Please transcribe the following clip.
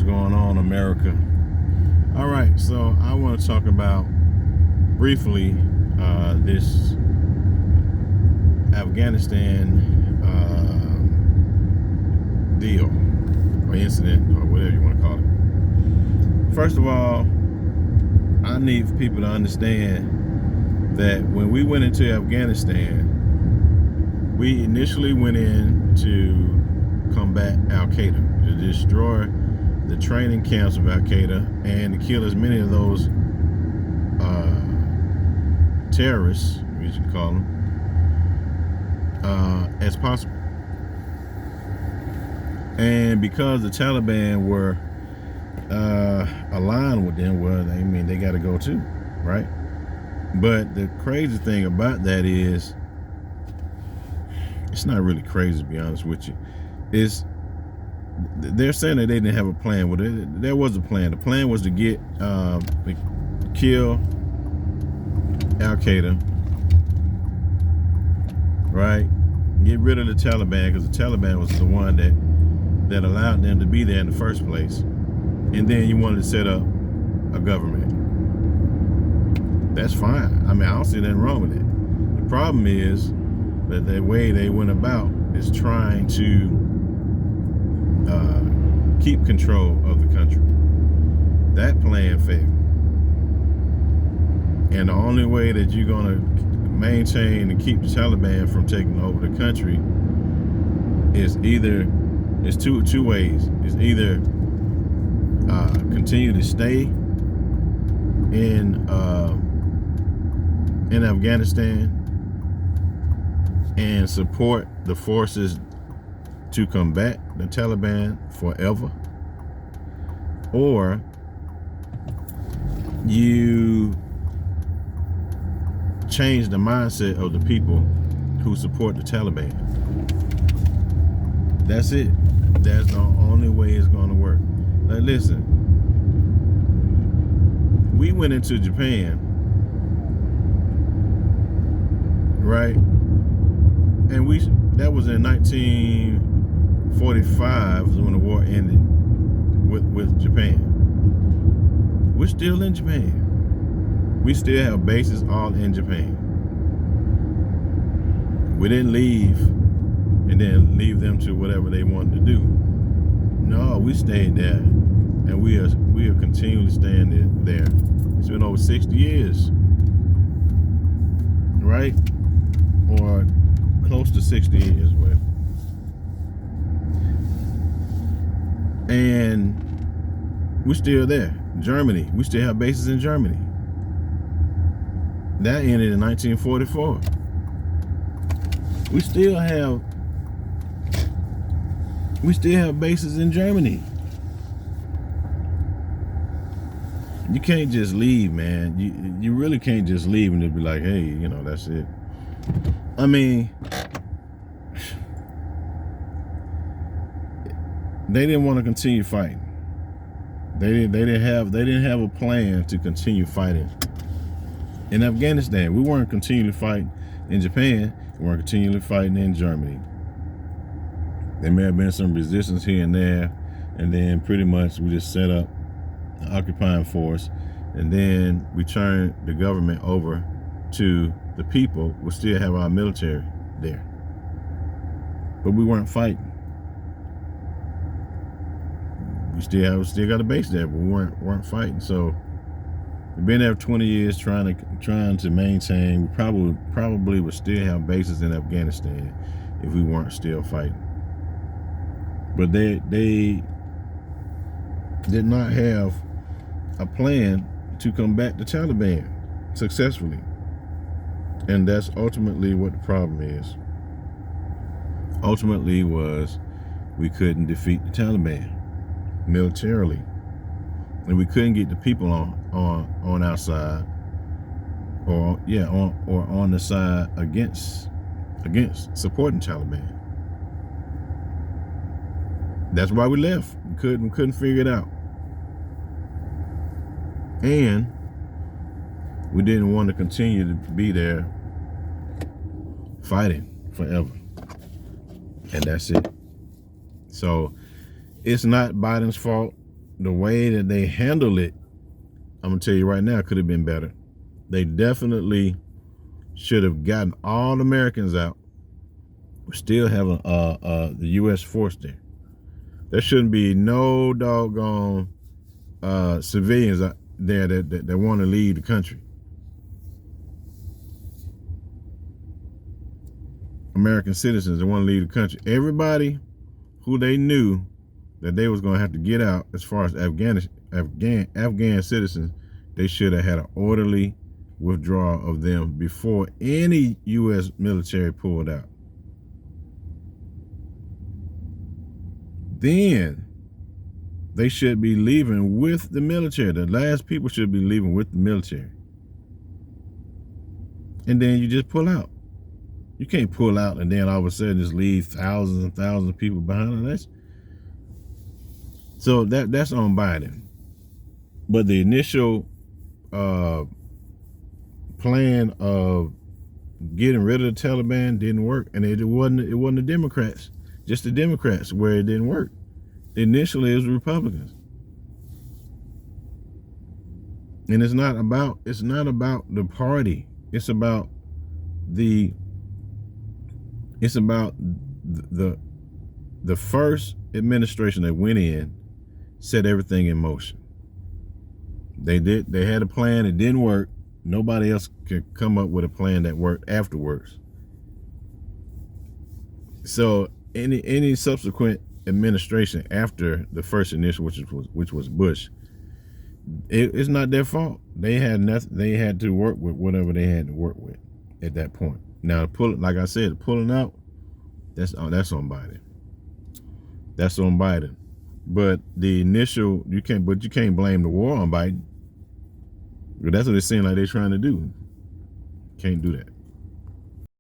What's going on, America? All right, so I want to talk about briefly this Afghanistan deal or incident or whatever you want to call it. First of all, I need people to understand that when we went into Afghanistan, we initially went in to combat Al Qaeda, to destroy the training camps of Al Qaeda and to kill as many of those terrorists, as you call them, as possible. And because the Taliban were aligned with them, well, I mean, they got to go too, right? But the crazy thing about that is, it's not really crazy, to be honest with you. They're saying that they didn't have a plan. Well, there was a plan. The plan was to kill Al Qaeda, right? Get rid of the Taliban, because the Taliban was the one that allowed them to be there in the first place. And then you wanted to set up a government. That's fine. I mean, I don't see nothing wrong with it. The problem is that the way they went about is trying to keep control of the country. That plan failed. And the only way that you're going to maintain and keep the Taliban from taking over the country is two ways. It's either continue to stay in Afghanistan and support the forces to combat the Taliban forever, or you change the mindset of the people who support the Taliban. That's it. That's the only way it's going to work. Now listen, we went into Japan, right? And that was in 1945 when the war ended with Japan. We're still in Japan. We still have bases all in Japan. We didn't leave and then leave them to whatever they wanted to do. No, we stayed there, and we are continually staying there. It's been over 60 years, right? Or close to 60 years, whatever. And we're still there. Germany, we still have bases in Germany. That ended in 1944. We still have bases in Germany. You can't just leave, man. You really can't just leave and just be like, hey, that's it. I mean, they didn't want to continue fighting. They didn't have a plan to continue fighting in Afghanistan. We weren't continually fighting in Japan. We weren't continually fighting in Germany. There may have been some resistance here and there, and then pretty much we just set up an occupying force, and then we turned the government over to the people. We still have our military there, but we weren't fighting. We still got a base there, but we weren't fighting. So we've been there for 20 years trying to maintain. We probably would still have bases in Afghanistan if we weren't still fighting. But they did not have a plan to combat the Taliban successfully. And that's ultimately what the problem is. Ultimately was we couldn't defeat the Taliban militarily. And we couldn't get the people on our side, or on the side against supporting Taliban. That's why we left. We couldn't figure it out. And we didn't want to continue to be there fighting forever. And that's it. So it's not Biden's fault the way that they handle it, I'm gonna tell you right now, could have been better. They definitely should have gotten all the Americans out. We still have the U.S. force there. There shouldn't be no doggone civilians out there that want to leave the country. American citizens that want to leave the country. Everybody who they knew that they was going to have to get out, as far as Afghan citizens, they should have had an orderly withdrawal of them before any U.S. military pulled out. Then they should be leaving with the military. The last people should be leaving with the military. And then you just pull out. You can't pull out and then all of a sudden just leave thousands and thousands of people behind. That's on Biden. But the initial plan of getting rid of the Taliban didn't work, and it wasn't the Democrats, just the Democrats where it didn't work. Initially, it was Republicans, and it's not about the party. It's about the first administration that went in, set everything in motion. They had a plan, it didn't work. Nobody else could come up with a plan that worked afterwards. So any subsequent administration after the first initial, which was Bush, it's not their fault. They had nothing. They had to work with whatever they had to work with at that point. Now, like I said, pulling out, that's on Biden. That's on Biden. But the initial, you can't blame the war on Biden. That's what it seems like they're trying to do. Can't do that.